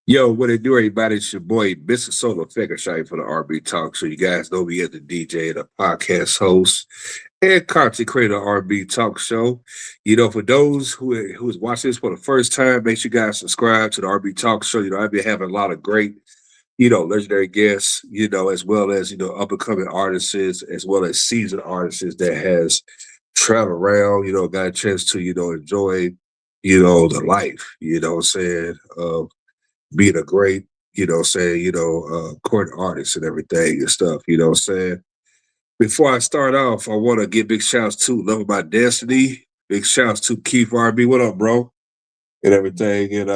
Yo, what it do, everybody? It's your boy, Mr. Solo Figure Shine for the RB Talk. So you guys know me as the DJ and the podcast host and content creator of RB Talk Show. For those who's watching this for the first time, make sure you guys subscribe to the RB Talk Show. I've been having a lot of great, legendary guests, as well as, up and coming artists, as well as seasoned artists that has traveled around, got a chance to, enjoy, the life, what I'm saying, being a great, court artist and everything and stuff, what I'm saying. Before I start off, I want to give big shouts to Love of My Destiny. Big shouts to Keith RB. What up, bro? And everything. And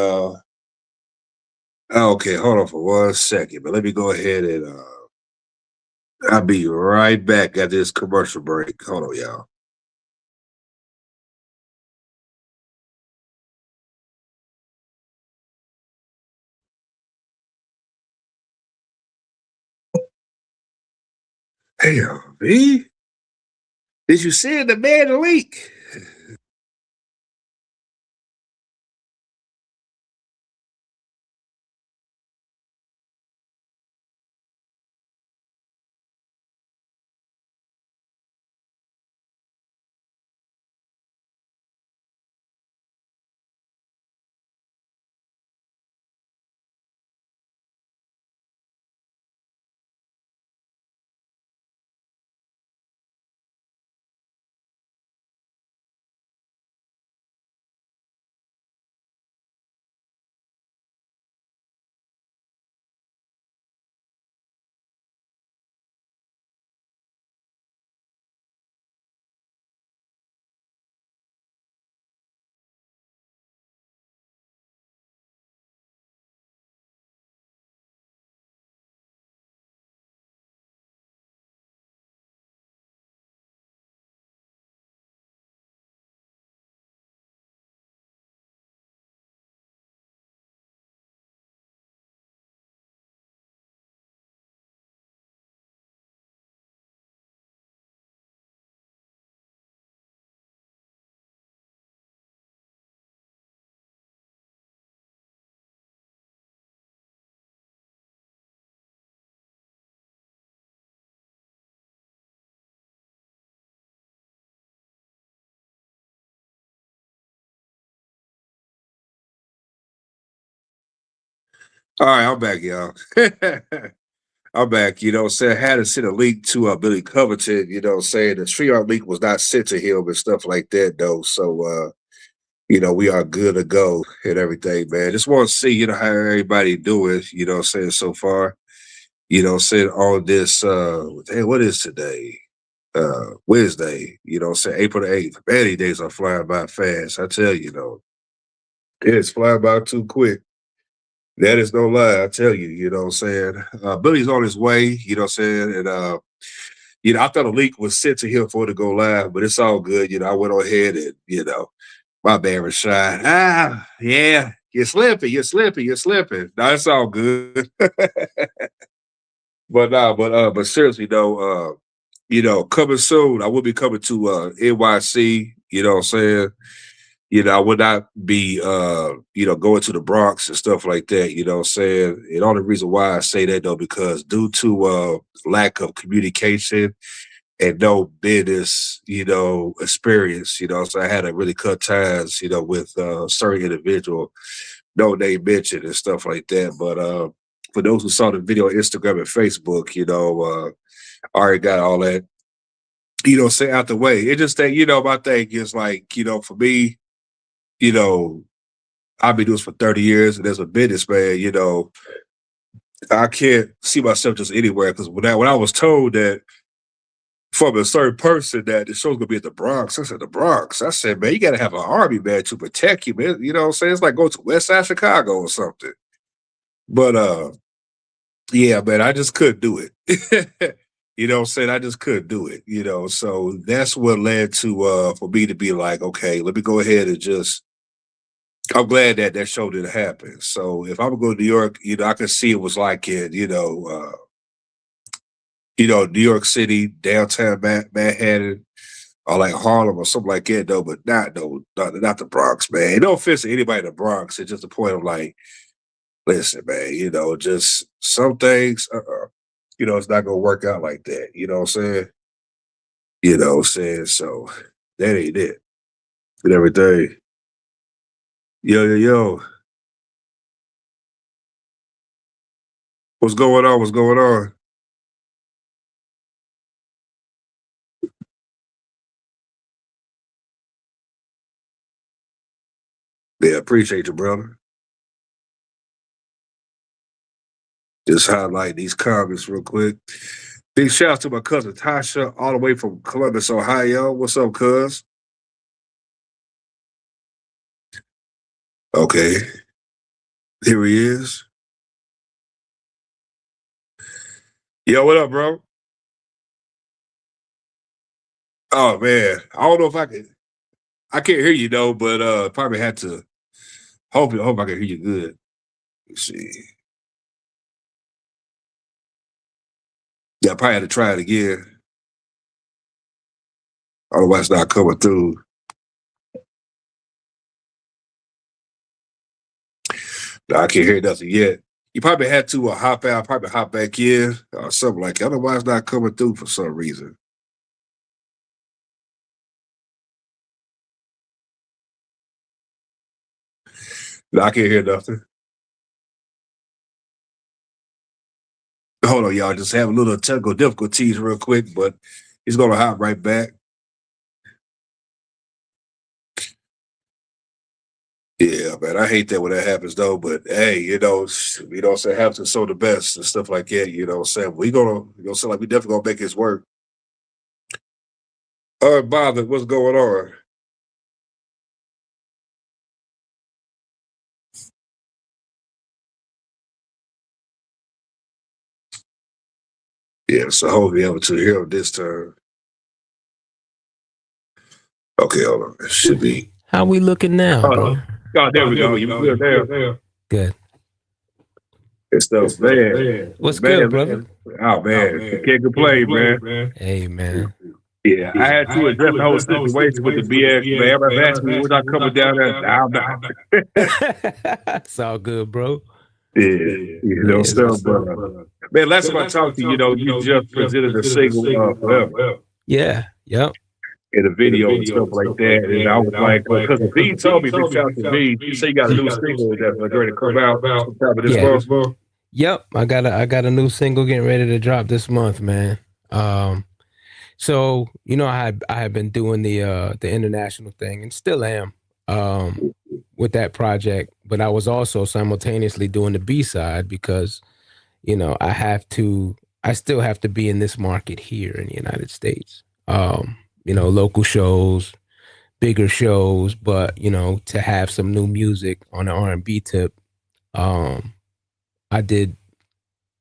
okay, hold on for 1 second, but let me go ahead and I'll be right back at this commercial break. Hold on, y'all. Hey, V, did you see the man leak? All right, I'm back, y'all. I'm back. I had to send a link to Billy Covington, saying the Trion link was not sent to him and stuff like that, though. So, we are good to go and everything, man. Just want to see, how everybody doing, so far. Saying all this, hey, what is today? Wednesday, April the 8th. Man, these days are flying by fast. I tell you, it's flying by too quick. That is no lie, I tell you, Billy's on his way, and I thought a leak was sent to him for it to go live, but it's all good. I went on ahead and, my bad, Rashad. Yeah, you're slipping. No, it's all good. But seriously though, coming soon, I will be coming to NYC, what I'm saying? I would not be going to the Bronx and stuff like that, what I'm saying? And only reason why I say that though, because due to lack of communication and no business, experience, so I had to really cut ties, with certain individual, no name mentioned and stuff like that. But for those who saw the video on Instagram and Facebook, I already got all that, say out the way. It just that, my thing is like, for me, you know, I've been doing this for 30 years and as a business man, I can't see myself just anywhere because when I was told that from a certain person that the show's gonna be at the Bronx, I said the Bronx. I said, man, you gotta have an army man to protect you, man. You know what I'm saying? It's like going to West Side Chicago or something. But yeah, man, I just couldn't do it. You know what I'm saying? I just couldn't do it, So that's what led to for me to be like, okay, let me go ahead and just I'm glad that that show didn't happen. So if I'm gonna go to New York, I can see it was like in, New York City, downtown Manhattan, or like Harlem or something like that, though, but not the Bronx, man. No offense to anybody in the Bronx. It's just the point of like, listen, man, just some things, it's not gonna work out like that. You know what I'm saying? You know what I'm saying? So that ain't it. And everything. Yo, yo, yo. What's going on? What's going on? Yeah, appreciate you, brother. Just highlight these comments real quick. Big shout out to my cousin Tasha, all the way from Columbus, Ohio. What's up, cuz? Okay, here he is. Yo, what up, bro? Oh man, I don't know if I can. I can't hear you though, but probably had to. Hope I can hear you good. Let's see. Yeah, I probably had to try it again. Otherwise, it's not coming through. No, I can't hear nothing yet. You probably had to hop out, probably hop back in, or something like that. Otherwise, it's not coming through for some reason. No, I can't hear nothing. Hold on, y'all. Just have a little technical difficulties real quick, but he's gonna hop right back. Yeah, man. I hate that when that happens though. But hey, say have to show the best and stuff like that. You know what I'm saying? Say like we definitely gonna make this work. All right, Bob, what's going on? Yeah, so I hope you're able to hear him this time. Okay, hold on. It should be. How we looking now, bro? Oh, there we go. You good there? Good. It's stuff, man. What's good, brother? Man. Oh man, you can't complain, man. Hey, man. Yeah, I had to address the whole situation with the BX, man. Everybody asked me, we're not coming down there. I'm not. It's all good, bro. Yeah, stuff, but man, last time I talked to you, you just presented a single Forever. Yeah, yep. In a video and stuff like that. And I was like, because B told me, big shout out to B, you say you got a new single that's going to come out sometime of this month. Yep, I got a new single getting ready to drop this month, man. So I had been doing the international thing and still am with that project, but I was also simultaneously doing the B-side because I still have to be in this market here in the United States. Local shows, bigger shows, but to have some new music on the R&B tip. I did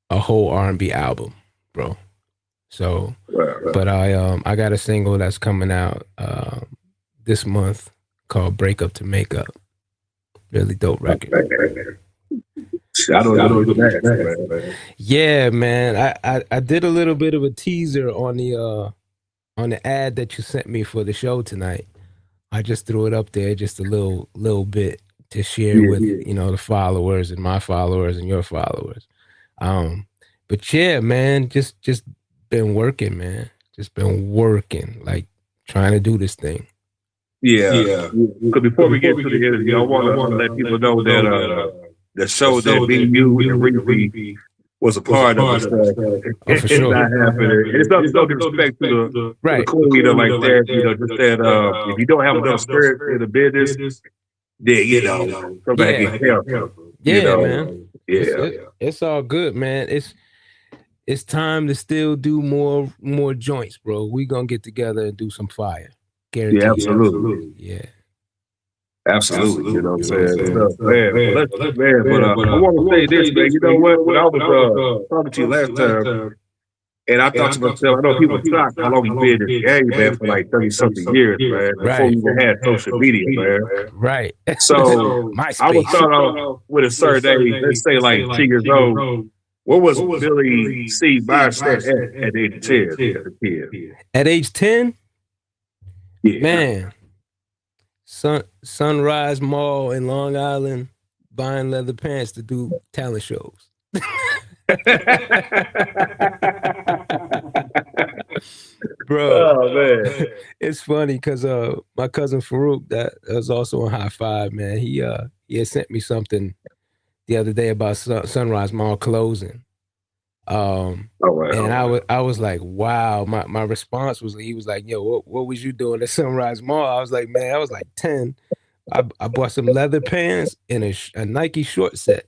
a whole R&B album, bro. So, but I got a single that's coming out this month called "Break Up to Make Up." Really dope record. I don't know that. Yeah, man. I did a little bit of a teaser on the ad that you sent me for the show tonight. I just threw it up there just a little bit to share with the followers and my followers and your followers. But yeah, man, just been working, man. Just been working, like trying to do this thing. Yeah. Because before we get to the interview, I want to let people know that the show that me, you, and Reefy was a part of it. For sure. It's not happening. It's no disrespect to the queen like that. Just that if you don't have enough spirit in the business, then somebody can help. Yeah, man. Yeah. It's all good, man. It's time to still do more joints, bro. We gonna get together and do some fire. Guaranteed. Yeah, absolutely. Yeah. Absolutely. You know what I'm saying? But I want to say this, man. You know what? When I was talking to you last time, and I thought to myself, I know people shocked how long you been in this game, man, for like 30-something years, man. Before we even had social media, man. Right. So I would start off with a certain age, let's say like 10 years old. What was Billy C. mindset at age 10 as a kid? At age 10? Yeah. Man. Sunrise Mall in Long Island. buying leather pants to do talent shows. Bro, Oh man. it's funny because my cousin Farouk that was also on High Five, man. He had sent me something the other day about Sunrise Mall closing. All right, And all right. I was like, wow. My response was he was like, yo, what was you doing at Sunrise Mall? I was like, man, I was like 10. I bought some leather pants and a Nike short set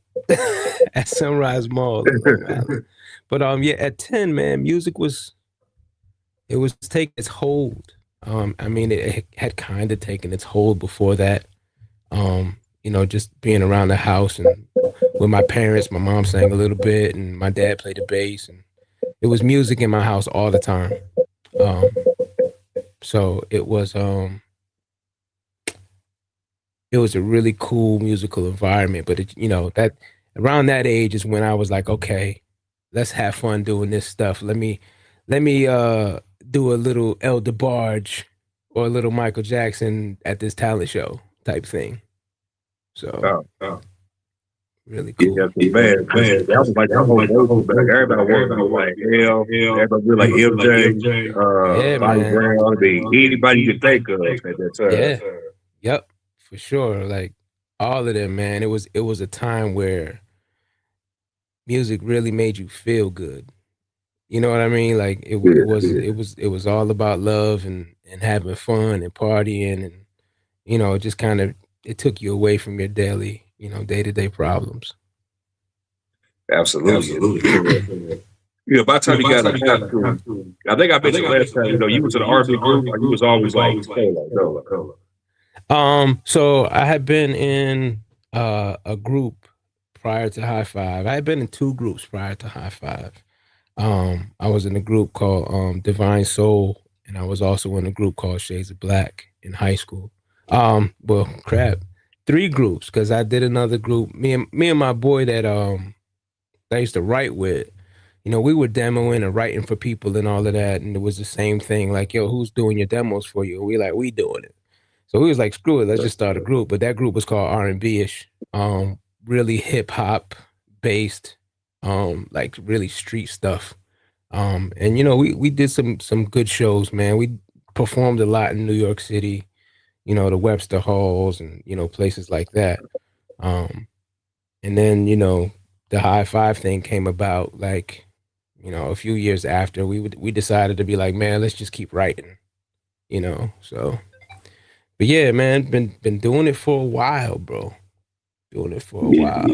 at Sunrise Mall in Long Island. But yeah, at 10, man, music was it was taking its hold. I mean, it had kind of taken its hold before that. Just being around the house and with my parents, my mom sang a little bit and my dad played the bass and it was music in my house all the time. Um, so it was a really cool musical environment, but that around that age is when I was like, okay, let's have fun doing this stuff. Let me do a little El DeBarge or a little Michael Jackson at this talent show type thing. So Oh, really yeah, cool. 'cause man, that was like the whole nation, but like everybody wanted to be like L, everybody be like MJ, Yeah, Bobby man. Brown, I mean anybody you could think of at that time. Yeah. Yep. For sure. Like all of them, man. It was a time where music really made you feel good. You know what I mean? Like it was all about love and having fun and partying and it just kind of it took you away from your daily, day-to-day problems. Absolutely. By the time you got to high school, I think I mentioned last time, you was in an R&B group, or you was always like solo, solo. So I had been in a group prior to High Five. I had been in two groups prior to High Five. I was in a group called Divine Soul, and I was also in a group called Shades of Black in high school. Well, crap, three groups because I did another group. Me and my boy that I used to write with. We were demoing and writing for people and all of that, and it was the same thing. Like, yo, who's doing your demos for you? We doing it. So we was like, screw it, let's just start a group. But that group was called R&B ish, really hip hop based, like really street stuff. And we did some good shows, man. We performed a lot in New York City, the Webster Halls and places like that. Um, and then the High Five thing came about, like a few years after. We decided to be like, man, let's just keep writing, So, but yeah, man, been doing it for a while, bro. Doing it for a while.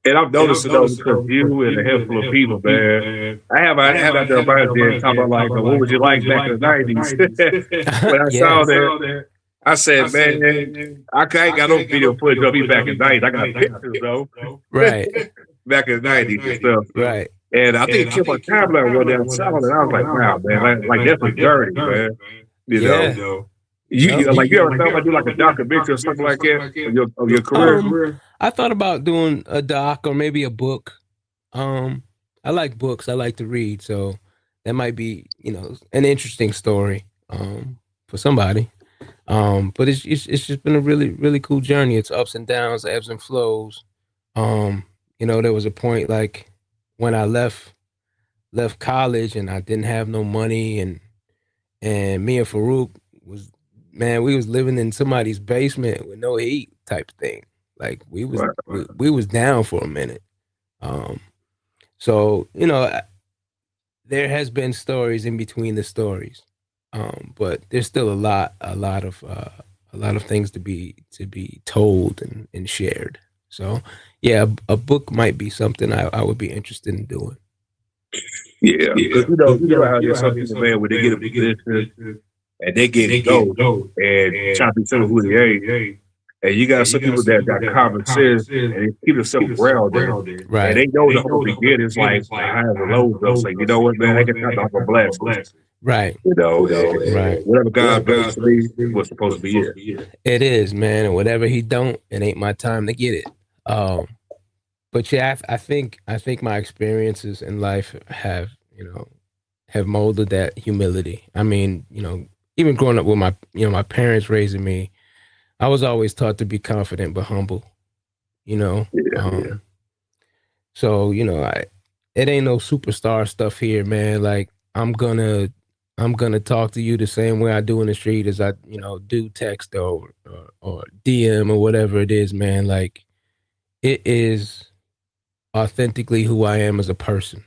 And I'm noticing though, because you and a handful of people, man, I have out there about there talking about like, what would you like back in the '90s? When I saw Yes. that, I said, man, ain't got no video footage of me back in the '90s. I got pictures though, Right. back in the '90s and stuff. Right. And I think it kept my timeline one day. I saw it, and I was like, wow, man, like that's a journey, man. You know, Yeah. you ever thought about doing like a documentary or something like that of your career? I thought about doing a doc or maybe a book. Um, I like books. I like to read, so that might be, an interesting story for somebody. But it's just been a really really cool journey. It's ups and downs, ebbs and flows. There was a point like when I left college and I didn't have no money and me and Farouk was man, we was living in somebody's basement with no heat type thing. Like we was down for a minute. Um, so there has been stories in between the stories, but there's still a lot of things to be told and shared. So yeah, a book might be something I would be interested in doing. Yeah, because you know how there's some people, man, when they get a position and they get gold and trying to be someone who they ain't. And you got some people that got common sense and they keep themselves grounded. And Right. they know the whole beginning is like the highs and lows. They'll say, you know what, man, I get time to have a blast. Right. And whatever God brings to me was supposed to be it. It is, man. And whatever he don't, it ain't my time to get it. But yeah, I think my experiences in life have molded that humility. I mean, even growing up with my parents raising me, I was always taught to be confident but humble. you know. Yeah, yeah, So, it ain't no superstar stuff here, man. Like I'm gonna talk to you the same way I do in the street as I, do text or DM or whatever it is, man. Like it is authentically who I am as a person.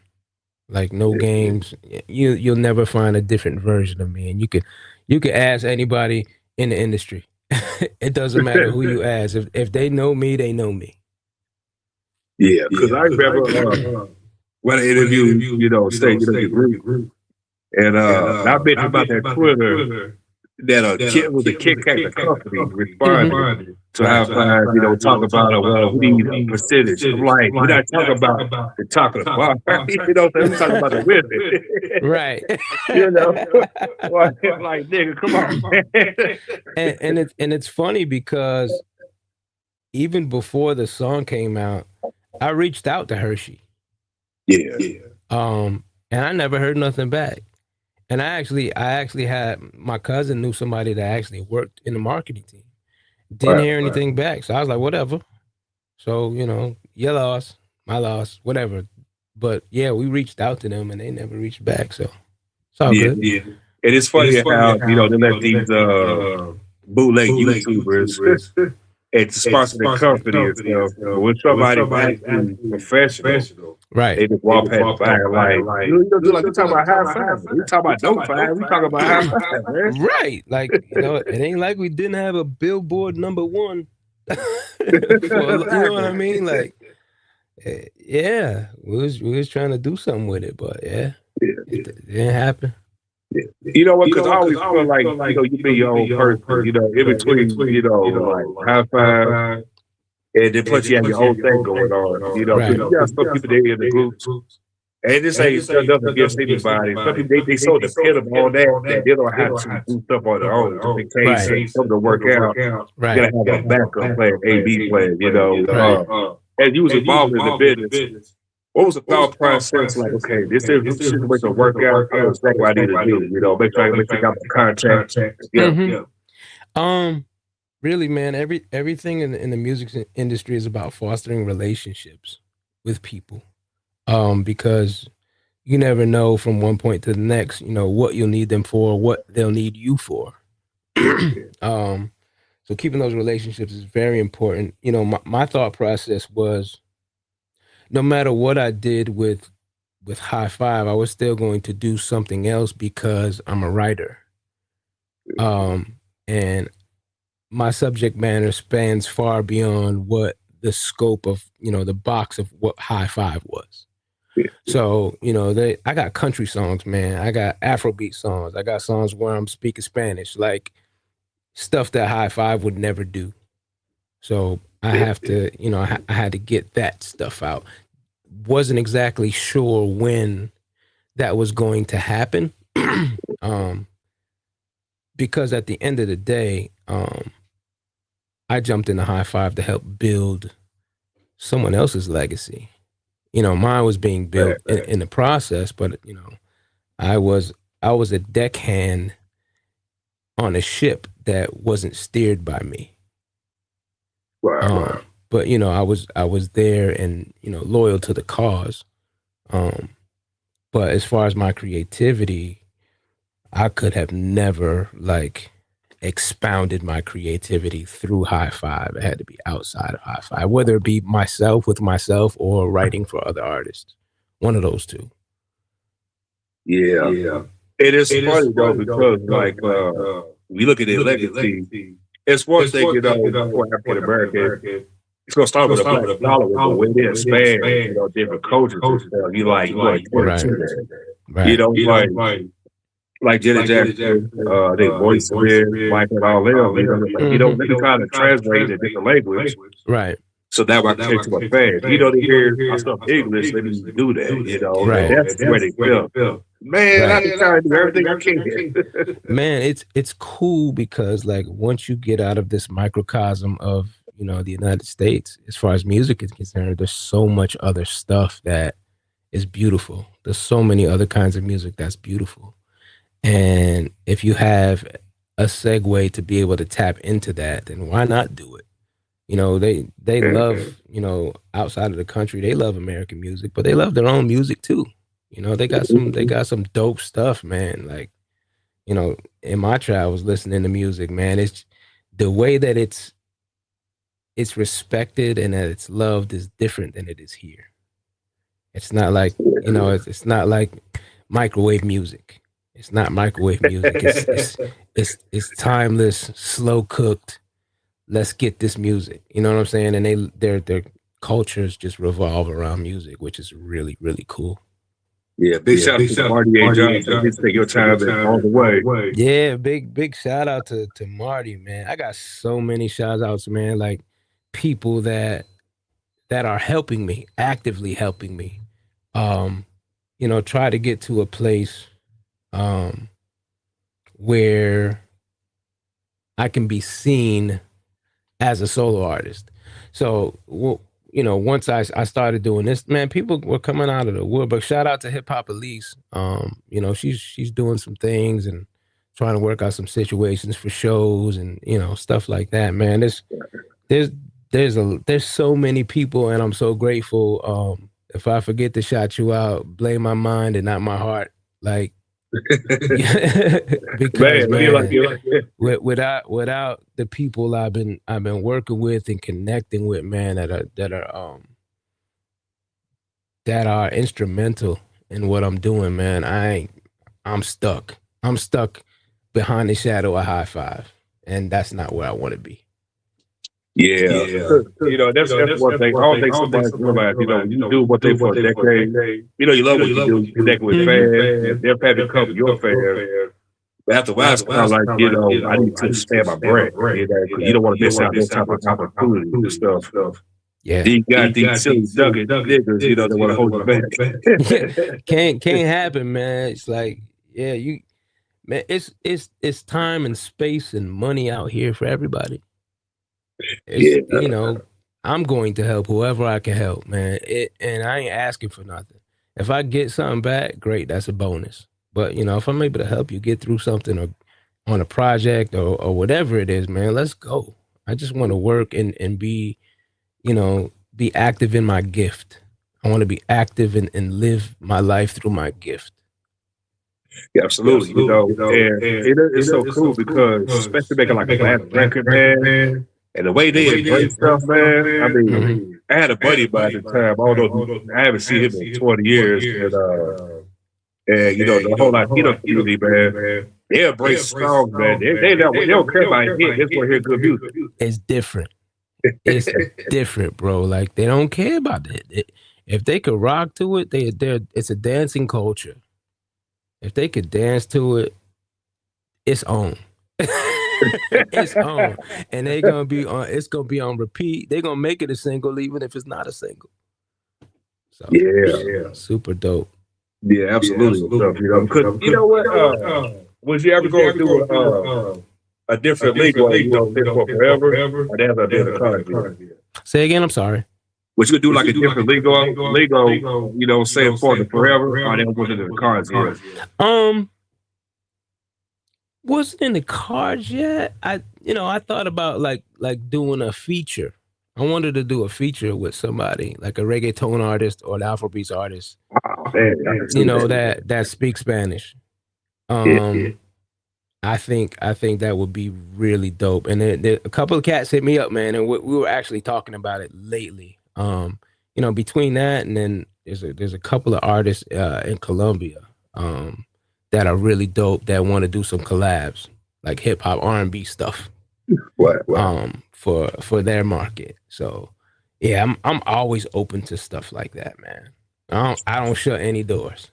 Like no yeah, yeah. games. You'll never find a different version of me. And you could ask anybody in the industry. It doesn't matter who you ask. If they know me, they know me. Yeah, because I remember when I interviewed, say, your group, and I mentioned about that Twitter that kid was a Kit Kat the company responded to Right. High Five, talk about well, we need a percentage. I'm like, we're not talking about the top of the bar, we're talking about the women. Right. you know, like nigga, come on, man. And it's funny because even before the song came out, I reached out to Hershey. Yeah, And I never heard nothing back. And I actually had my cousin knew somebody that actually worked in the marketing team. Didn't right. hear anything back. So I was like, whatever. So, your loss, my loss, whatever. But yeah, we reached out to them and they never reached back. So it's all Yeah, good. and it's funny how they let these bootleg YouTubers and to sponsor the company and stuff. But when somebody's actually professional, Right. they just walk past by like, like we talking about High Five. We talking about no five. We talking about High Five, man. Right. Like, it ain't like we didn't have a Billboard #1. You know what I mean? Like, yeah, we was trying to do something with it, but yeah, Yeah, it didn't happen. yeah. You know what? Because I always feel like you be your own person. In between, like High Five, and then plus you have your own thing going on. Because Right. you got some people there in the groups. And this ain't nothing against anybody. Some people they so dependent on that they don't have to do stuff on their own just in case something to work out. You Right. gotta have a backup plan, A B plan. Right. As you was involved in the business, what was the thought process like? Okay, this situation will work out. I know exactly what I need to do. Make sure I got my contact. Yeah, Mhm. Really, man, everything in the music industry is about fostering relationships with people. Because you never know from one point to the next, what you'll need them for, what they'll need you for. yeah, um, so keeping those relationships is very important. My thought process was no matter what I did with High Five, I was still going to do something else because I'm a writer. And my subject matter spans far beyond what the scope of, the box of what High Five was. yeah. So, I got country songs, man. I got Afrobeat songs. I got songs where I'm speaking Spanish, like stuff that High Five would never do. So I have to, I had to get that stuff out. Wasn't exactly sure when that was going to happen. um, because at the end of the day, I jumped into High Five to help build someone else's legacy. Mine was being built in the process, but I was I was a deckhand on a ship that wasn't steered by me. Right. But I was there and loyal to the cause. Um, but as far as my creativity, I could have never like expounded my creativity through High Five. It had to be outside of High Five, whether it be myself with myself or writing for other artists. One of those two. Yeah. It is funny though because like we look at their legacy. It's one thing, for African American, it's gonna start with a black following, but when it expands, different cultures and stuff, you want to Right. see that. Right. Like Janet Jackson, they voice of it, Michael and all them, let me try to translate a different language. Right. So that way I can take to my fans. They hear my stuff in English, let me do that, Right. and that's where they feel. Man, I can try to do everything I can. Man, it's cool because like once you get out of this microcosm of the United States, as far as music is concerned, there's so much other stuff that is beautiful. There's so many other kinds of music that's beautiful. And if you have a segue to be able to tap into that, then why not do it? They love, outside of the country, they love American music, but they love their own music too. They got some dope stuff, man. Like, in my travels listening to music, man, it's the way that it's respected and that it's loved is different than it is here. It's not like, it's not like microwave music. It's not microwave music. It's timeless, slow cooked. Let's get this music. You know what I'm saying? And their cultures just revolve around music, which is really, really cool. Yeah, big shout out to Marty A. Johnson. Please take your time and all the way. Yeah, big shout out to Marty, man. I got so many shout outs, man. Like people that are helping me, actively helping me. Try to get to a place where I can be seen as a solo artist. So, once I started doing this, man, people were coming out of the woodwork. Shout out to Hip Hop Elise. She's doing some things and trying to work out some situations for shows and stuff like that. Man, there's there's so many people, and I'm so grateful. If I forget to shout you out, blame my mind and not my heart. Like, because without the people I've been working with and connecting with, man, that are instrumental in what I'm doing, man, I'm stuck. I'm stuck behind the shadow of High Five, and that's not where I want to be. Yeah. That's one thing. I don't think somebody's realize, you do what they for a decade. You love what you do. You connect with fans, and they're happy to become your fans. But after a while, it's kind of like, I need to stand my brand, because you don't want to miss out those type of opportunities and stuff. Yeah. You got these silly nugget niggas, they want to hold you back. Can't happen, man. It's like, yeah, man, it's time and space and money out here for everybody. I'm going to help whoever I can help, man. And I ain't asking for nothing. If I get something back, great, that's a bonus. But if I'm able to help you get through something or on a project or whatever it is, man, let's go. I just want to work and be, be active in my gift. I want to be active and live my life through my gift. Yeah, absolutely. And it's so cool because especially making like a last record, man. And the way they embrace stuff, man. I mean, I had a buddy by the time. I haven't seen him in 20 years. And the whole Latino community, man, they embrace songs, man. They don't care about it. They just want to hear good music. It's different. It's different, bro. Like, they don't care about it. If they could rock to it, it's a dancing culture. If they could dance to it, it's on. It's on, and they're gonna be on. It's gonna be on repeat. They're gonna make it a single, even if it's not a single. So yeah, super dope. Yeah, absolutely. Because you know what? Was you ever going to do a different league where you don't fit for forever? Or they have a bit of card? Say again. I'm sorry. Was you gonna do like a different legal, say for the forever? Or they wasn't in the cards yet? Wasn't in the cards yet. I thought about like doing a feature. I wanted to do a feature with somebody like a reggaeton artist or an Afrobeats artist. Oh, man, that speaks Spanish. I think that would be really dope. And a couple of cats hit me up, man, and we were actually talking about it lately. Between that and then there's a couple of artists in Colombia that are really dope that want to do some collabs, like hip hop R&B stuff. Wow. For their market. So yeah, I'm always open to stuff like that, man. I don't shut any doors.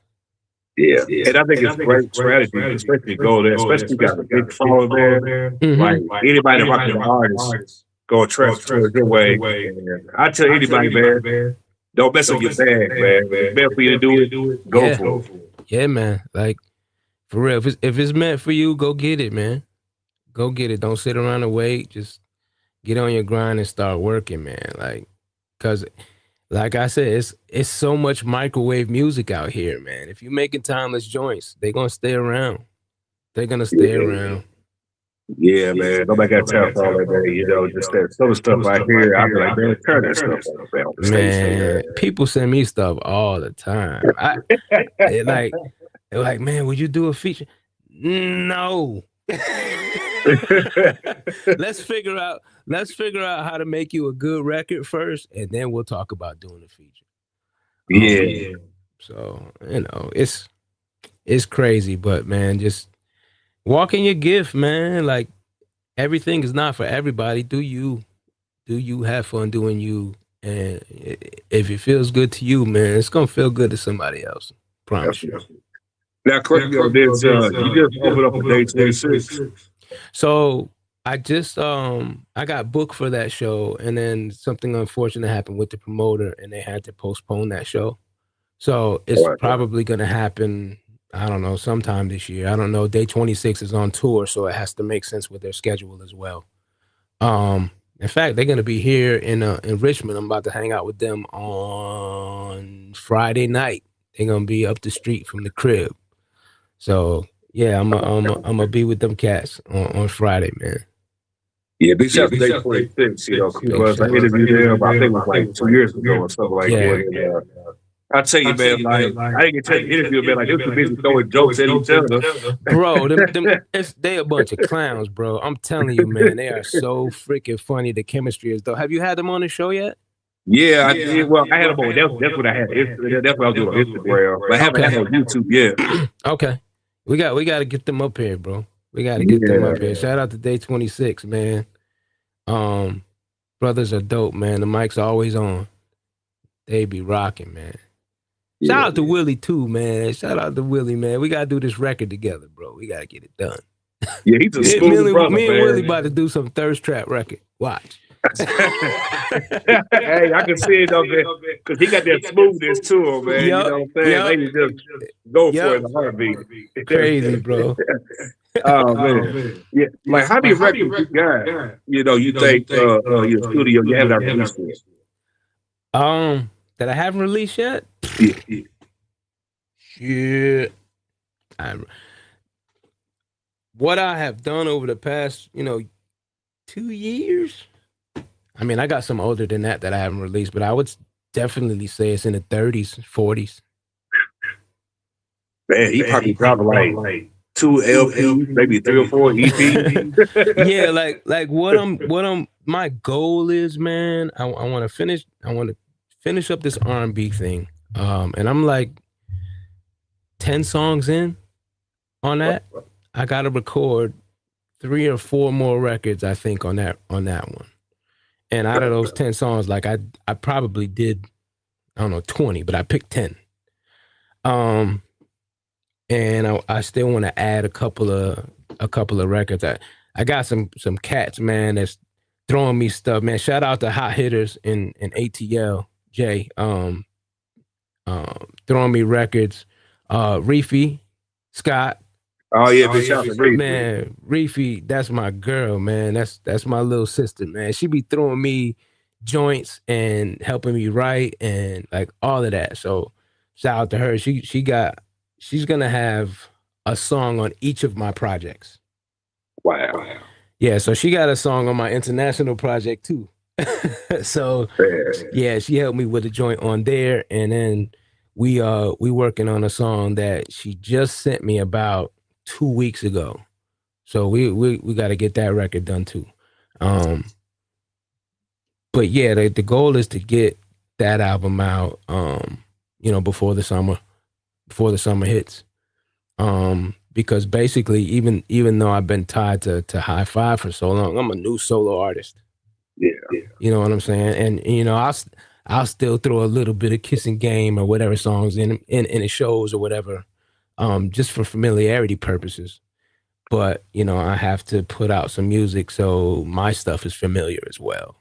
Yeah. And I think it's great strategy, especially go there, especially you got a big follow there. Mhm. Like anybody rocking the artist, go transfer your way. And I tell anybody, man, don't mess up your bag, man. If it's meant for you to do it, go for it. Yeah, man. Like, for real, if it's meant for you, go get it, man. Go get it. Don't sit around and wait. Just get on your grind and start working, man. Like, cause like I said, it's so much microwave music out here, man. If you're making timeless joints, they're gonna stay around. They're gonna stay around. Yeah, man. Nobody got time for all that, man. You know, just that some of the stuff I hear, I'll be like, man, turn that stuff on, man, on the station, Man, people send me stuff all the time. It like they're like, man, would you do a feature? No. man. let's figure out how to make you a good record first, and then we'll talk about doing a feature. Yeah. So it's crazy, but man, just walk in your gift, man. Like everything is not for everybody. Do you have fun doing you? And if it feels good to you, man, it's gonna feel good to somebody else. Promise you. Now, correct me on this. You just opened up a day 26. So I just I got booked for that show, and then something unfortunate happened with the promoter, and they had to postpone that show. So it's Right. probably gonna happen. I don't know, sometime this year. I don't know. Day 26 is on tour, so it has to make sense with their schedule as well. In fact, they're gonna be here in Richmond. I'm about to hang out with them on Friday night. They're gonna be up the street from the crib. So yeah, I'm gonna be with them cats on Friday, man. Yeah, big shout out to Day 26. You know, cool buzz. I interviewed them, I think it was like 2 years ago or something like Yeah. that. And, I tell you, man, like I didn't get a chance to interview them, man. Like they were busy throwing jokes at each other. Bro, they a bunch of clowns, bro. I'm telling you, man, they are so freaking funny. The chemistry is though. Have you had them on the show yet? Yeah, I did. Well, I had them on. That's what I had. That's what I was doing on Instagram. But I haven't had on YouTube yet. Okay. We got to get them up here, bro. We got to get them up here. Shout out to Day 26, man. Brothers are dope, man. The mic's always on. They be rocking, man. Shout out to Willie too, man. Shout out to Willie, man. We gotta do this record together, bro. We gotta get it done. Yeah, he's a smooth brother, me and man. Willie about to do some thirst trap record. Watch. Hey, I can see it though, man, because he got that smoothness to him, man. You know what I'm saying? Ladies just go for it in a heartbeat. Crazy, bro. Oh man, yeah. Like how many records you got? You know, you think your studio you haven't released yet? That I haven't released yet? Yeah. Shit. What I have done over the past, 2 years. I mean, I got some older than that I haven't released, but I would definitely say it's in the 30s, 40s. Man, he probably dropping like 2 LPs, maybe 3 or 4 EPs. Yeah, like what my goal is, man. I want to finish up this R&B thing. And I'm like 10 songs in on that. I got to record 3 or 4 more records, I think, on that one. And out of those 10 songs, like I probably did, I don't know, 20, but I picked 10. And I still want to add a couple of records. I got some cats, man, that's throwing me stuff, man. Shout out to Hot Hitters in ATL, Jay. Throwing me records. Reefy, Scott. Oh yeah, big shout out to Reefy. Man, Reefy, that's my girl, man. That's my little sister, man. She be throwing me joints and helping me write and like all of that. So shout out to her. She's gonna have a song on each of my projects. Wow. Yeah, so she got a song on my international project too. So yeah, she helped me with a joint on there, and then we working on a song that she just sent me about 2 weeks ago. So we got to get that record done too. But yeah, the goal is to get that album out, before the summer hits. Because basically, even though I've been tied to High Five for so long, I'm a new solo artist. Yeah. You know what I'm saying? And I'll still throw a little bit of Kissing Game or whatever songs in the shows or whatever, just for familiarity purposes. But I have to put out some music so my stuff is familiar as well.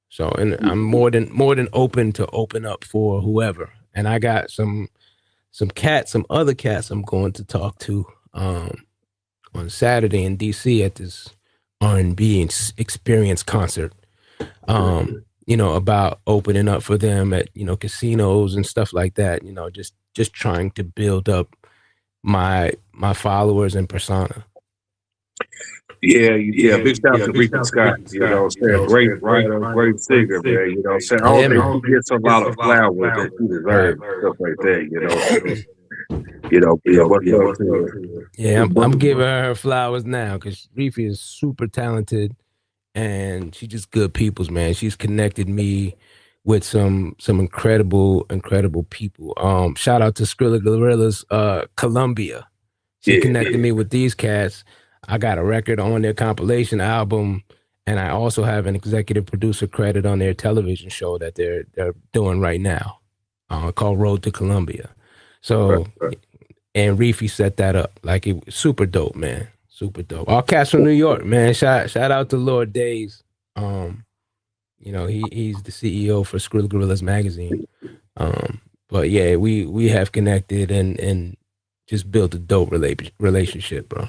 So, and I'm more than open to open up for whoever. And I got some other cats I'm going to talk to on Saturday in DC at this R&B experience concert. About opening up for them at casinos and stuff like that. Just trying to build up my followers and persona. Yeah. Big shout out to Reefy Scott. You know, what I'm saying, great writer, great singer, man. You know, what I'm saying, I don't think she gets a lot of flowers that she deserves, stuff like that. You know, yeah, much love to her. Yeah, I'm giving her flowers now because Reefy is super talented and she's just good people's, man. She's connected me with some incredible people. Shout out to Skrilla Gorilla's Columbia. She connected me with these cats. I got a record on their compilation album, and I also have an executive producer credit on their television show that they're doing right now, called Road to Columbia. So, and Reefy set that up. Like, it was super dope, man. Super dope. All cats from New York, man. Shout out to Lord Days. You know, he's the CEO for Skrilla Gorillas magazine. But yeah, we have connected and just built a dope relationship, bro.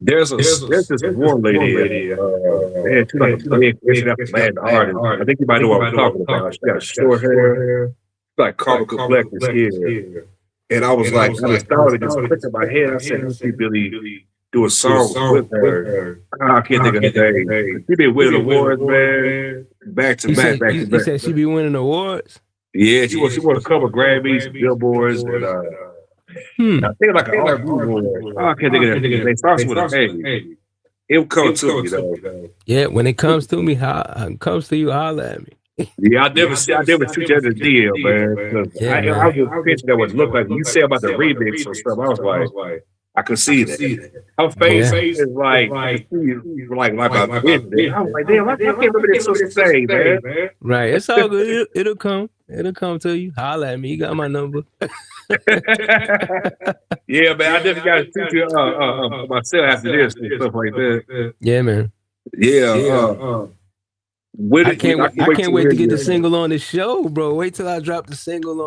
There's this one lady, man, she's like a big international artist. I think you might know what I'm talking about. She got short hair, like caramel complexion skin. And I was like, I just thought it just clicked in my head. I said, let's see Billy do a song with her. I can't think of her name. She been winning awards, man, back to back. You said she be winning awards? Yeah, she won a couple of Grammys, Billboards, and I think like an R&B award. I can't think of that. They starts with a A. It will come to me, though. Yeah, when it comes to me, comes to you, holla at me. Yeah, I never shoot you at the deal, man. I was just picture that would look like you say about the remix or stuff. I was like, I could see that. Her face is like my business. I was like, damn, I can't remember this so say, man. Right, it's all good. It'll come to you. Holla at me. You got my number. Yeah, man. I definitely got to shoot you myself after this and stuff like that. Yeah, man. Yeah. I can't wait to get the single on the show, bro. Wait till I drop the single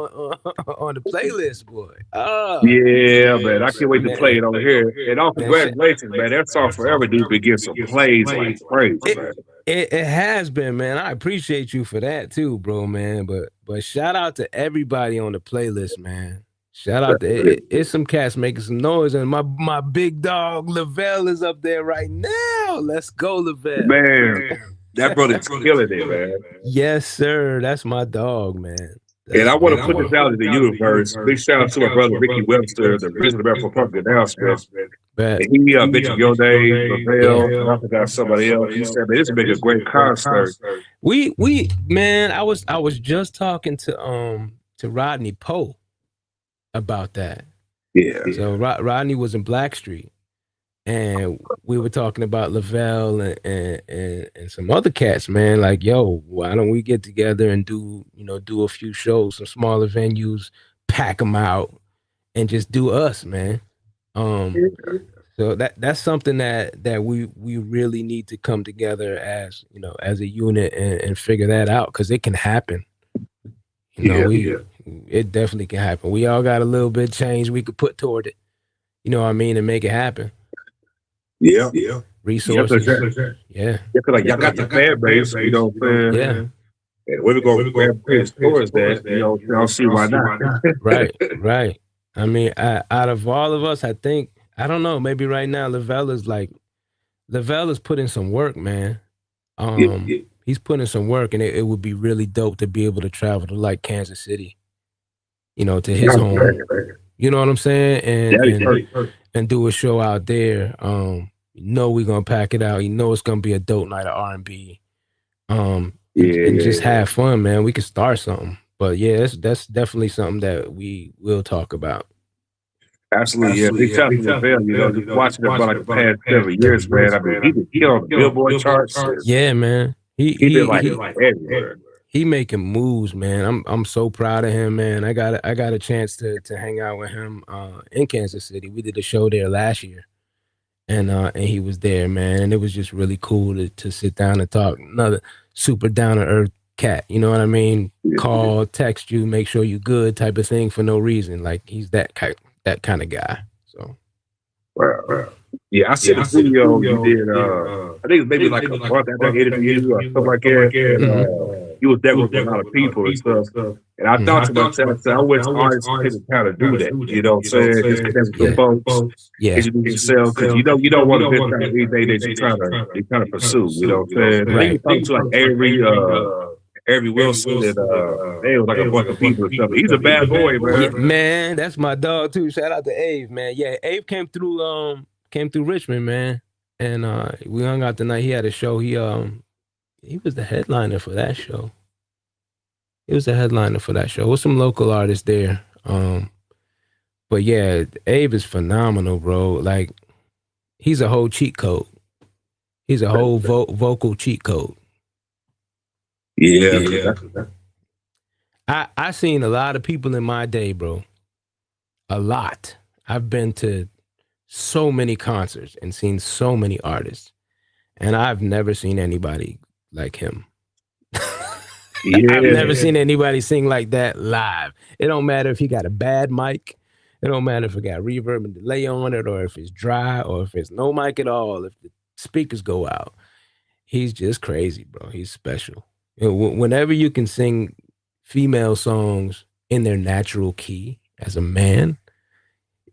on the playlist, boy. Oh, yeah, man. I can't wait to play it over here. And all congratulations, man. That song Forever Dude been getting some plays like crazy, man. It has been, man. I appreciate you for that too, bro, man. But shout out to everybody on the playlist, man. Shout out to it's some cats making some noise, and my big dog Lavelle is up there right now. Let's go, Lavelle. Man. That brother's killing it, man. Yes, sir. That's my dog, man. And I want to put this out in the universe. Big shout out to my brother Ricky Webster, the President of American Public Announcement. And he mentioned your name, Lavelle, and I forgot somebody else. He said, man, this would make a great concert. We man, I was just talking to Rodney Poe about that. Yeah. So Rodney was in Blackstreet. And we were talking about Lavelle and some other cats, man. Like, yo, why don't we get together and do a few shows, some smaller venues, pack them out, and just do us, man. So that's something that we really need to come together as a unit and figure that out, because it can happen. It definitely can happen. We all got a little bit of change we could put toward it. You know what I mean, and make it happen. Yeah. Resources. Yeah. Because like y'all got the fan base, you know what I'm saying? Yeah. And we're going to grab towards that, y'all see why not. Right. I mean, out of all of us, I think, I don't know, maybe right now Lavelle is putting some work, man. He's putting some work, and it would be really dope to be able to travel to like Kansas City, to his home. You know what I'm saying? And do a show out there. We're gonna pack it out. It's gonna be a dope night of R&B. And just have fun, man. We can start something. But yeah, that's definitely something that we will talk about. Absolutely, yeah. Big shout out to Lavelle. Just watching it for like the past 7 years, man. I mean, he been killing the Billboard charts. Yeah, man. He been like everywhere. He making moves, man. I'm so proud of him, man. I got a chance to hang out with him in Kansas City. We did a show there last year, and he was there, man. And it was just really cool to sit down and talk. Another super down to earth cat, you know what I mean? Call, text you, make sure you good type of thing for no reason. Like, he's that kind of guy. So, wow. Yeah, I see the video you did. I think it's maybe like a month after I interviewed you or something like that. he was networking with a lot of people and stuff. And I thought to myself, I said, I wish artists could kind of do that. You know what I'm saying? Just connect with the folks, Yeah. introduce yourself, because you don't want to miss out anything that you trying to pursue. You know what I'm saying? And then you talk to like Avery Wilson and they was like a bunch of people and stuff. He's a bad boy, man. Yeah, man, that's my dog too. Shout out to Ave, man. Yeah, Ave came through Richmond, man. And we hung out the night. He had a show. He was the headliner for that show. With some local artists there. But yeah, Abe is phenomenal, bro. Like, he's a whole cheat code. He's a whole vocal cheat code. Yeah. I seen a lot of people in my day, bro. A lot. I've been to so many concerts and seen so many artists, and I've never seen anybody like him. I've never seen anybody sing like that live. It don't matter if he got a bad mic. It don't matter if it got reverb and delay on it, or if it's dry, or if it's no mic at all, if the speakers go out. He's just crazy, bro. He's special. You know, whenever you can sing female songs in their natural key as a man,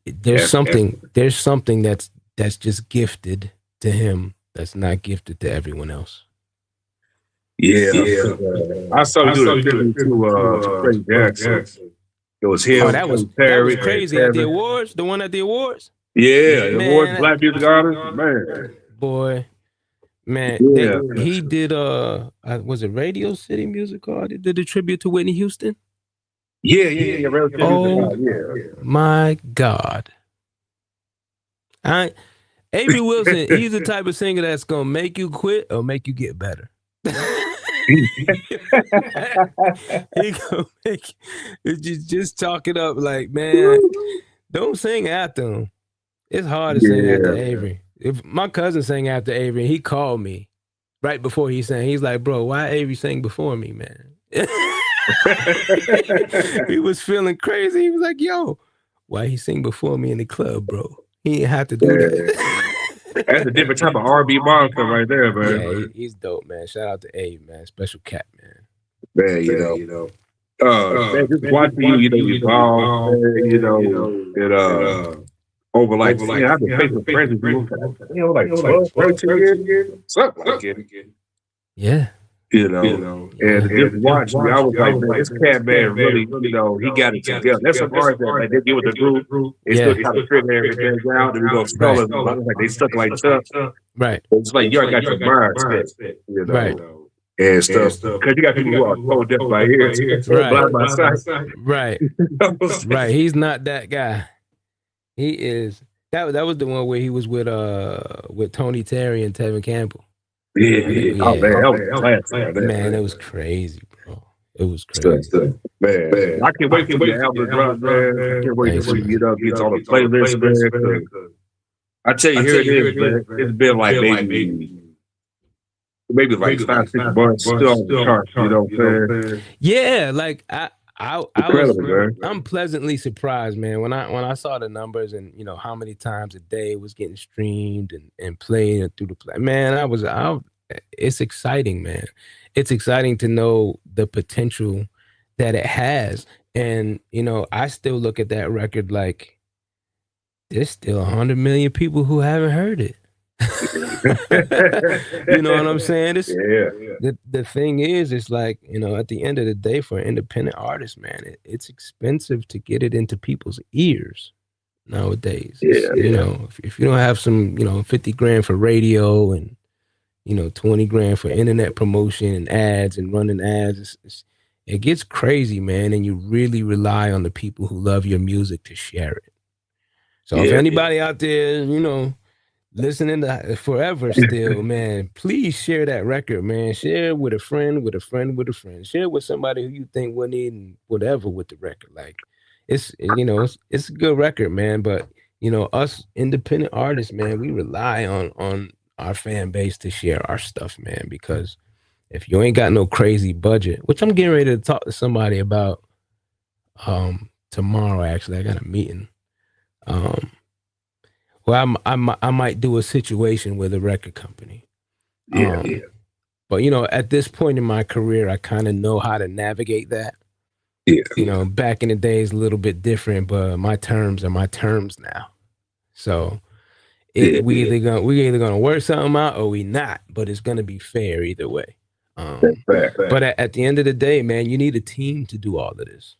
there's something that's just gifted to him that's not gifted to everyone else. Yeah. I saw you do a tribute to Freddie Jackson. It was him. Oh, that was crazy at the awards. The one at the awards. Yeah, the awards, Black Music Artist, man. Boy, man, he did was it Radio City Music Hall? They did a tribute to Whitney Houston. Yeah. Radio City Music Hall. My God. Avery Wilson, he's the type of singer that's gonna make you quit or make you get better. He gonna make just talk it up like, man, don't sing after him. It's hard to sing after Avery. If my cousin sang after Avery, he called me right before he sang. He's like, bro, why Avery sang before me, man? He was feeling crazy. He was like, yo, why he sing before me in the club, bro? He didn't have to do that. That's a different type of R&B moniker right there, man. Yeah, he's dope, man. Shout out to Abe, man. Special cat, man. Man, you know. Man, just watching you evolve, and over like, I've been facing friends with you, like 12, 13 years, something like it. Yeah. And just watch me, I was like, man, this cat man really, he got it together. That's some artists that they get with the group, they still try to figure everything out, and we go spell it. Like they stuck like Chuck. Right. It's like you already got your mind set, right. And stuff. Because you got people who are so deaf by ear, blind by sight. Right. Right. He's not that guy. He is. That was the one where he was with Tony Terry and Tevin Campbell. Yeah. Oh man, that was classic. Man, it was crazy, bro. It was crazy. Man. I can't wait for the album to drop, man. I can't wait to get on the playlist, man. I tell you, here it is, man. It's been like maybe like 5-6 months still on the charts, you know what I'm saying? Yeah, like I'm pleasantly surprised, man, when I saw the numbers and how many times a day it was getting streamed and played through the play. Man, it's exciting, man. It's exciting to know the potential that it has. And I still look at that record like there's still 100 million people who haven't heard it. You know what I'm saying? The thing is, it's like, at the end of the day, for an independent artist, man, it's expensive to get it into people's ears nowadays. If you don't have some, 50 grand for radio and 20 grand for internet promotion and ads and running ads, it gets crazy, man. And you really rely on the people who love your music to share it. So if anybody out there, listening to forever still, man, please share that record, man. Share it with a friend, with a friend, with a friend. Share it with somebody who you think will need whatever with the record. Like, it's a good record, man. But us independent artists, man, we rely on our fan base to share our stuff, man. Because if you ain't got no crazy budget, which I'm getting ready to talk to somebody about tomorrow. Actually, I got a meeting. Well, I might do a situation with a record company. But But you know, at this point in my career, I kind of know how to navigate that. Yeah, You know, back in the days, a little bit different, but my terms are my terms now. So yeah, we either gonna work something out or we not, but it's gonna be fair either way. that's fact. But at the end of the day, man, you need a team to do all of this.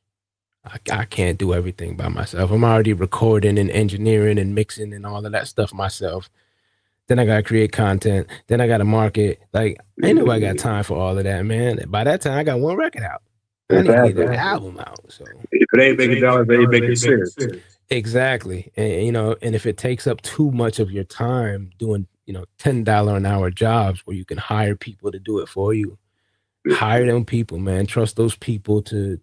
I can't do everything by myself. I'm already recording and engineering and mixing and all of that stuff myself. Then I gotta create content. Then I gotta market. Like, ain't nobody got time for all of that, man. By that time, I got one record out. I need to get Exactly. that album out. So If it ain't making dollars, it ain't making sense. exactly, and you know, and if it takes up too much of your time doing, you know, $10 an hour jobs where you can hire people to do it for you, hire them people, man. Trust those people to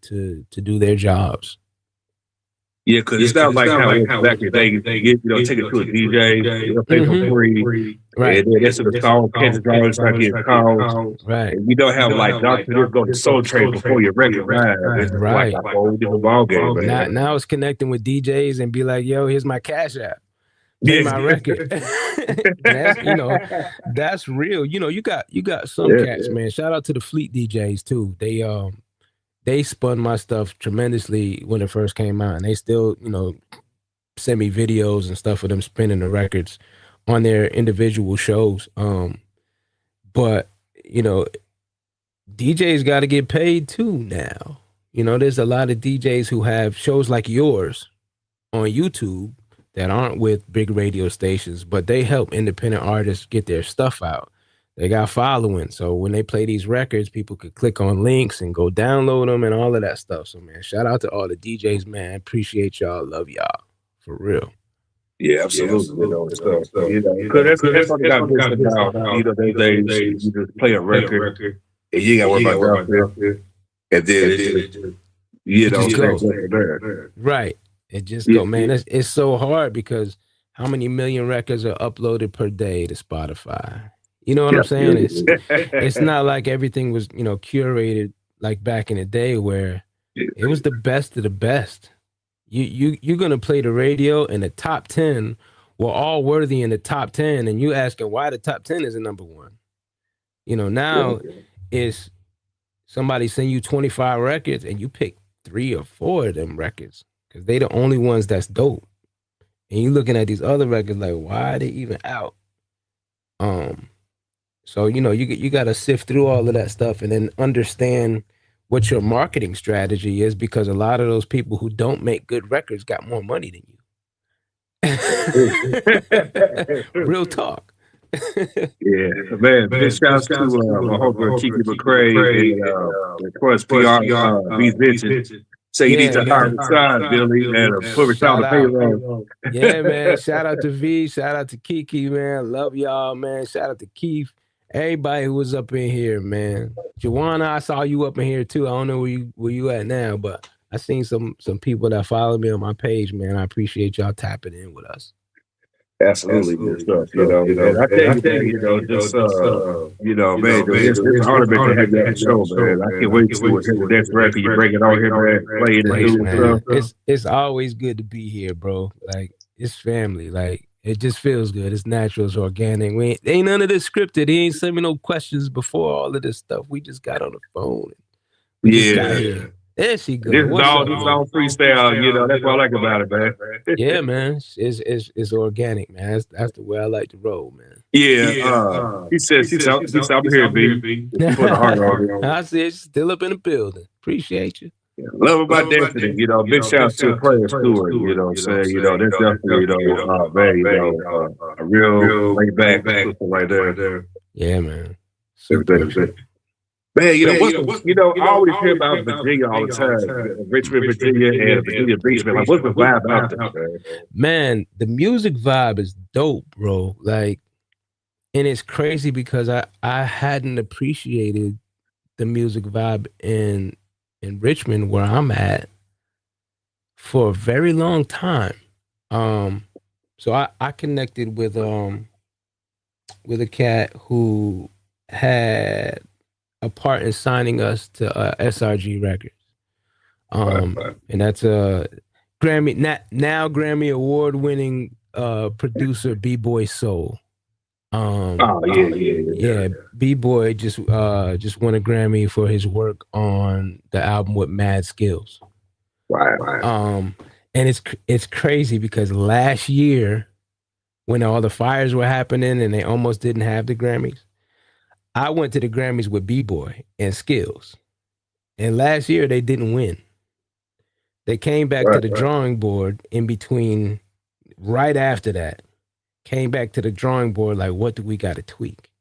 do their jobs. Yeah, because it's not like how it was back in the day. You get, take it to a DJ, they'll pay for free, Right. and then that's when the song catches on and start getting calls. Right. And you don't have like doctor just go to Soul Train before your record live. It's just like a whole different ball game, man. Now it's connecting with DJs and be like, yo, here's my Cash App. Play my record. That's, you know, that's real. You know, you got some cats, man. Shout out to the Fleet DJs too. They spun my stuff tremendously when it first came out, and they still, you know, send me videos and stuff of them spinning the records on their individual shows. But you know, DJs got to get paid too now. You know, there's a lot of DJs who have shows like yours on YouTube that aren't with big radio stations, but they help independent artists get their stuff out. They got following. So when they play these records, people could click on links and go download them and all of that stuff. So, man, shout out to all the DJs, man. Appreciate y'all. Love y'all. For real. Yeah, absolutely. You know, because that's what got business now. You know, those days, you just play a record and you got to worry about that. And then, you know, right. It just go, man. It's so hard because how many million records are uploaded per day to Spotify? You know what I'm saying? It's not like everything was, you know, curated like back in the day where it was the best of the best. You're gonna play the radio and the top 10 were all worthy in the top 10, and you asking why the top 10 isn't number one. You know, now it's somebody send you 25 records and you pick 3 or 4 of them records because they the only ones that's dope. And you looking at these other records like, why are they even out? So, you know, you got to sift through all of that stuff and then understand what your marketing strategy is, because a lot of those people who don't make good records got more money than you. Real talk. Yeah, man. Big shout out to my homegirl Kiki McCrae and of course PR B Vincent. Say you need to hire the side, Billy, and put it on the payroll. Yeah, man. Shout out to V. Shout out to Kiki, man. Love y'all, man. Shout out to Keith. Everybody who was up in here, man. Joanna, I saw you up in here too. I don't know where you at now, but I seen some people that follow me on my page, man. I appreciate y'all tapping in with us. Absolutely good stuff, you know. And I tell you, man, you know, just man, it's an honor to have you on the show, man. I can't wait to hear the next record you bring it on here, man. Play it and do stuff. It's always good to be here, bro. Like, it's family. Like, it just feels good. It's natural. It's organic. Ain't none of this scripted. He ain't sent me no questions before all of this stuff. We just got on the phone. We just got here. There she goes. This is all freestyle. You know, that's what I like about it, man. Yeah, man. It's organic, man. That's the way I like to roll, man. Yeah. He says I'm here, B. Put a heart on. I see it's still up in the building. Appreciate you. Love about Destiny, you know, big shout out to Player Stewart, you know what I'm saying? You know, that's definitely, man, a real laid back right there. Yeah, man. Man, I always hear about Virginia all the time. Richmond, Virginia, and Virginia Beach, man. Like, what's the vibe out there, man? Man, the music vibe is dope, bro. Like, and it's crazy because I hadn't appreciated the music vibe in Richmond, where I'm at, for a very long time. So I connected with a cat who had a part in signing us to SRG Records. And that's a Grammy Award winning producer, B-Boy Soul. Oh yeah, yeah, Yeah, yeah. B-Boy just won a Grammy for his work on the album with Mad Skills. Wow. Um, and it's crazy because last year when all the fires were happening and they almost didn't have the Grammys, I went to the Grammys with B-Boy and Skills. And last year they didn't win. They came back to Right. the drawing board in between right after that. Came back to the drawing board like, what do we got to tweak?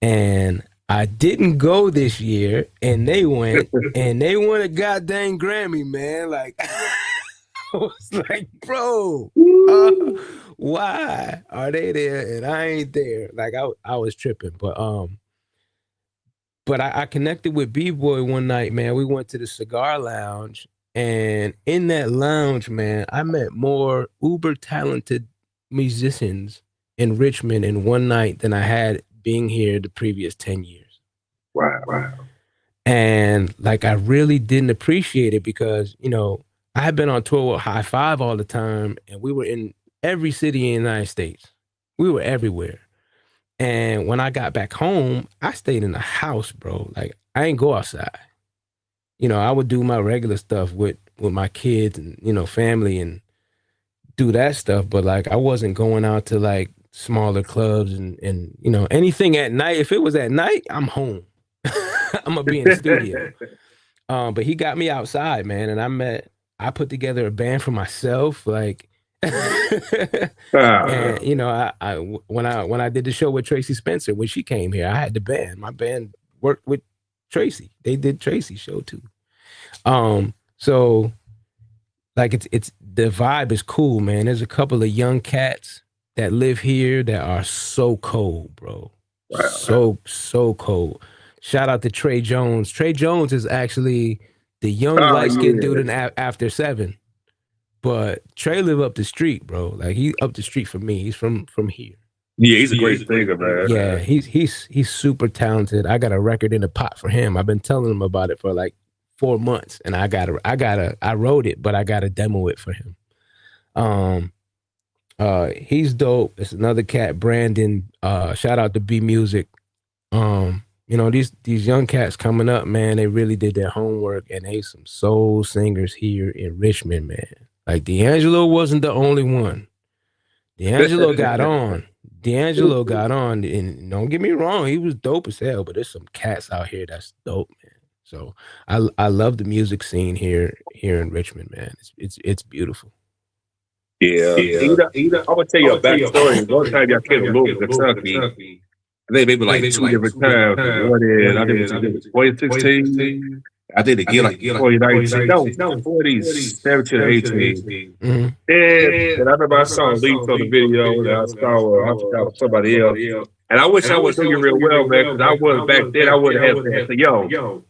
And I didn't go this year, and they went, and they won a goddamn Grammy, man. Like, I was like, bro, Woo. why are they there and I ain't there? Like, I was tripping, but I connected with B-Boy one night, man. We went to the cigar lounge, and in that lounge, man, I met more uber talented musicians in Richmond in one night than I had being here the previous 10 years. Wow. And like, I really didn't appreciate it because, I had been on tour with High Five all the time, and we were in every city in the United States. We were everywhere. And when I got back home, I stayed in the house, bro. Like, I ain't go outside. I would do my regular stuff with my kids and, family and do that stuff. But like, I wasn't going out to like smaller clubs and anything at night. If it was at night, I'm home. I'm gonna be in the studio. But he got me outside, man. And I put together a band for myself. Like, Ah, and when I did the show with Tracy Spencer, when she came here, I had the band. My band worked with Tracy. They did Tracy's show too. So like, it's the vibe is cool, man. There's a couple of young cats that live here that are so cold, bro. wow. So cold. Shout out to Trey Jones. Trey Jones is actually the young Oh light skinned dude yeah. in After Seven. But Trey live up the street, bro. Like, he up the street from me. He's from here. Yeah, he's a great singer, man. Yeah, he's super talented. I got a record in the pot for him. I've been telling him about it for like 4 months, and I wrote it, but I gotta demo it for him. He's dope. It's another cat, Brandon. Shout out to B Music. These young cats coming up, man, they really did their homework, and they some soul singers here in Richmond, man. Like, D'Angelo wasn't the only one. D'Angelo got on. D'Angelo got on, and don't get me wrong, he was dope as hell. But there's some cats out here that's dope, man. So I love the music scene here in Richmond, man. It's beautiful. Yeah. I'm gonna tell you a backstory. One time y'all came to Louisville, Kentucky. I think maybe like two different times. One in, I think it was 2016. I think again like 2019. No, 2017 or 18. Mm-hmm. And I remember I saw Leaf on the video, and I saw I forgot with somebody else. And I wish I would know you real well, man, because I was back then. I would have had to say, "Yo,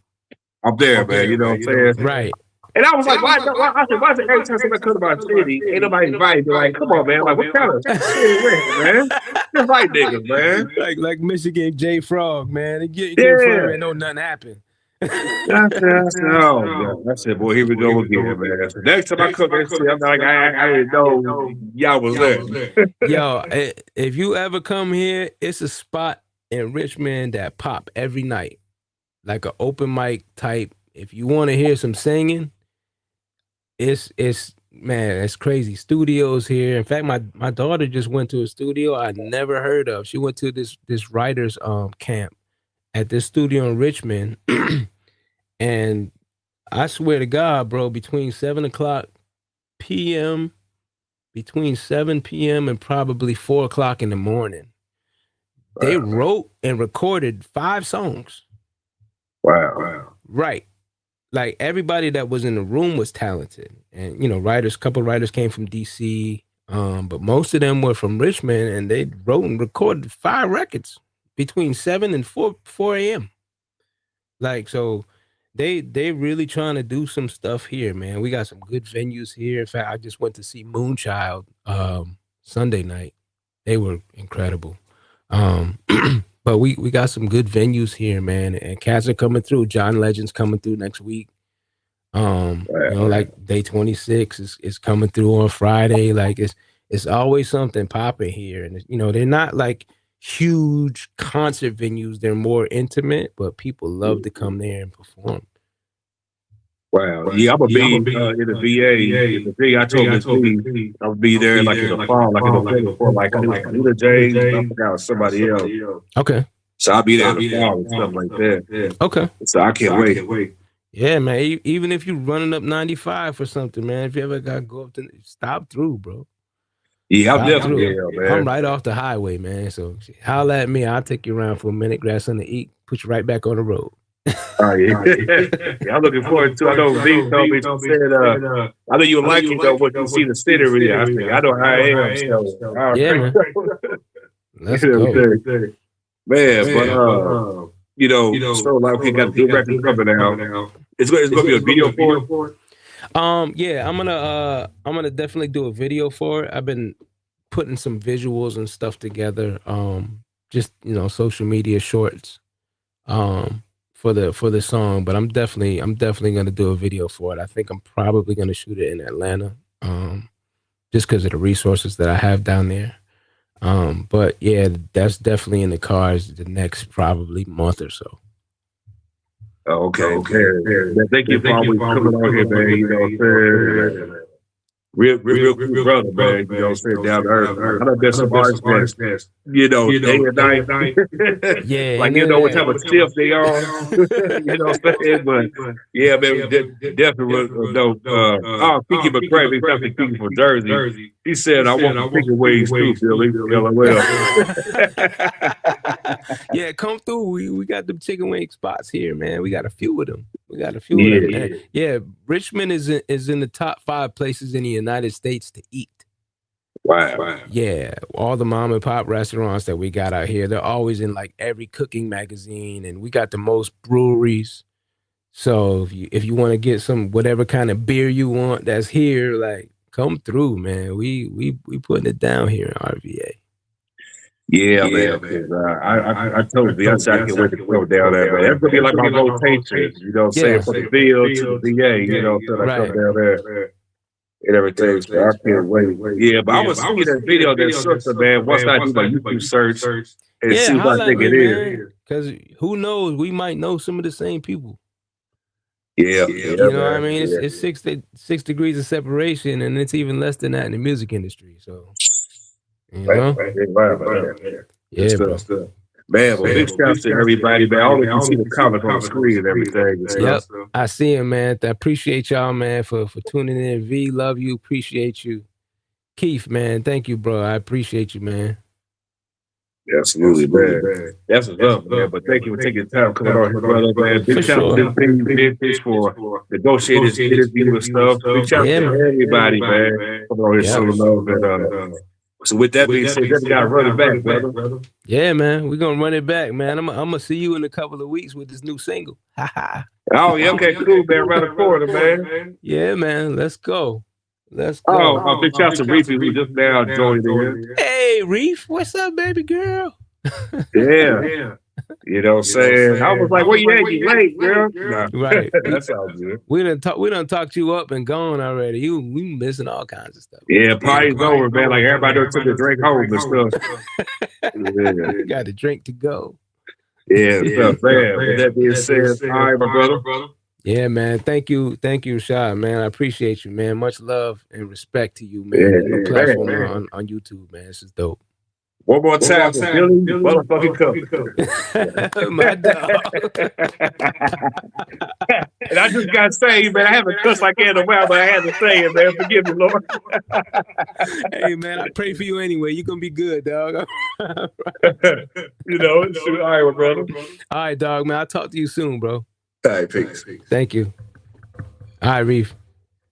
I'm there, man." You know what I'm saying? Right. And I was like, "Why? I said, why is it every time somebody comes to my city, ain't nobody invited?" They're like, "Come on, man! Like, what kind of shit, man? Just like niggas, man." Like Michigan J Frog, man. They get Yeah. and know nothing happened. I said, oh God. I said, boy, here we go again, man. So next time I come to city, I'm like, I didn't know y'all was there. Yo, if you ever come here, it's a spot in Richmond that pop every night, like an open mic type. If you want to hear some singing, it's man, it's crazy. Studios here. In fact, my daughter just went to a studio I never heard of. She went to this writers camp at this studio in Richmond. And I swear to God, bro, between 7 o'clock p.m., between 7 p.m. and probably 4 o'clock in the morning, they wrote and recorded 5 songs. Wow. Right. Like, everybody that was in the room was talented. And, couple writers came from DC, but most of them were from Richmond, and they wrote and recorded 5 records between 7 and 4 a.m. Like, so they really trying to do some stuff here, man. We got some good venues here. In fact, I just went to see Moonchild Sunday night. They were incredible. But we got some good venues here, man. And cats are coming through. John Legend's coming through next week. Like Day 26 is coming through on Friday. Like, it's always something popping here. And they're not like huge concert venues. They're more intimate, but people love to come there and perform. Wow. Yeah, I'm gonna be in the VA. In the VA, I told Miss B I'll be there like in the fall, like in November for like I think it was Peter James, and I forgot somebody else. Okay. So I'll be there in the fall and stuff like that. Okay. So I can't wait. Yeah, man. Even if you're running up 95 for something, man, if you ever gotta go up to stop through, bro. Yeah, I'm definitely there, man. I'm right off the highway, man. So holla at me. I'll take you around for a minute, grab something to eat, put you right back on the road. Oh, yeah. Yeah, I'm looking forward to it. I know V told me, she said, I know you like it though, what you see the scenery. I think I know how I am. So, yeah, man. Let's go. Man, but you know, so like we got the record coming out. It's gonna be a video for it. Yeah, I'm gonna definitely do a video for it. I've been putting some visuals and stuff together. Just social media shorts. For the song, but I'm definitely gonna do a video for it. I think I'm probably gonna shoot it in Atlanta, just because of the resources that I have down there. But yeah, that's definitely in the cards the next probably month or so. Okay. Thank you for always coming on here, man. You know what I'm saying? Real cool brother, man. You know what I'm saying? Down to earth. I know there's some artists that, day and night. Yeah. Like, what type of shift they are. You know what I'm saying? But, yeah, man, definitely was dope. Kiki McCray, he's definitely Kiki from Jersey. He said, I want some chicken wings too, Billy. LOL. Yeah, come through. We got them chicken wing spots here, man. We got a few of them. Yeah, Richmond is in the top 5 places in the United States to eat. Wow. Yeah, all the mom and pop restaurants that we got out here, they're always in like every cooking magazine, and we got the most breweries. So if you want to get some whatever kind of beer you want that's here, like come through, man. We putting it down here in RVA. Yeah, man. I told you, I can't wait to go down there, man. That's gonna be like my rotation, saying from the field to the VA, until I come down there and everything. So I can't wait. Yeah, but I was seeing that video that sister, man. Once I do my YouTube search and see what I think it is. Because who knows, we might know some of the same people. Yeah, you know what I mean? It's 6 degrees of separation, and it's even less than that in the music industry. So. Right. Yeah, bro. Man, well, big shouts to everybody, man. All of you see the comments on the screen and everything. Yep, I see him, man. I appreciate y'all, man, for tuning in. V, love you, appreciate you. Keith, man, thank you, bro. I appreciate you, man. Absolutely, man. That's what's up, man. But thank you for taking time coming on here, brother, man. Big shout out to Big Fish for negotiating this interview and stuff. Big shout out to everybody, man. Coming on here, showing love. So with that being said, we gotta run it back, brother. Yeah, man. We're gonna run it back, man. I'm gonna see you in a couple of weeks with this new single. Oh, yeah, okay, cool, man. Around the corner, man. Yeah, man. Let's go. Oh, big shout out to Reef who just now joined in. Hey, Reef, what's up, baby girl? Yeah. You know what I'm saying? I was like, where you at? You late, girl? Nah. Right. That sounds good. We done talked you up and gone already. We missing all kinds of stuff. Yeah, party's over, man. Like everybody done took a drink home and stuff. You got a drink to go. Yeah, man. With that being said, all right, my brother. Yeah, man. Thank you, Rashad, man. I appreciate you, man. Much love and respect to you, man. Your platform on YouTube, man. This is dope. One more time, Billy motherfucking Covington. My dog. And I just got to say, man, I haven't cussed like that in a while, but I had to say it, man. Forgive me, Lord. Hey, man, I pray for you anyway. You're going to be good, dog. All right, my brother. All right, dog, man. I'll talk to you soon, bro. All right, peace. Thank you. All right, Reef.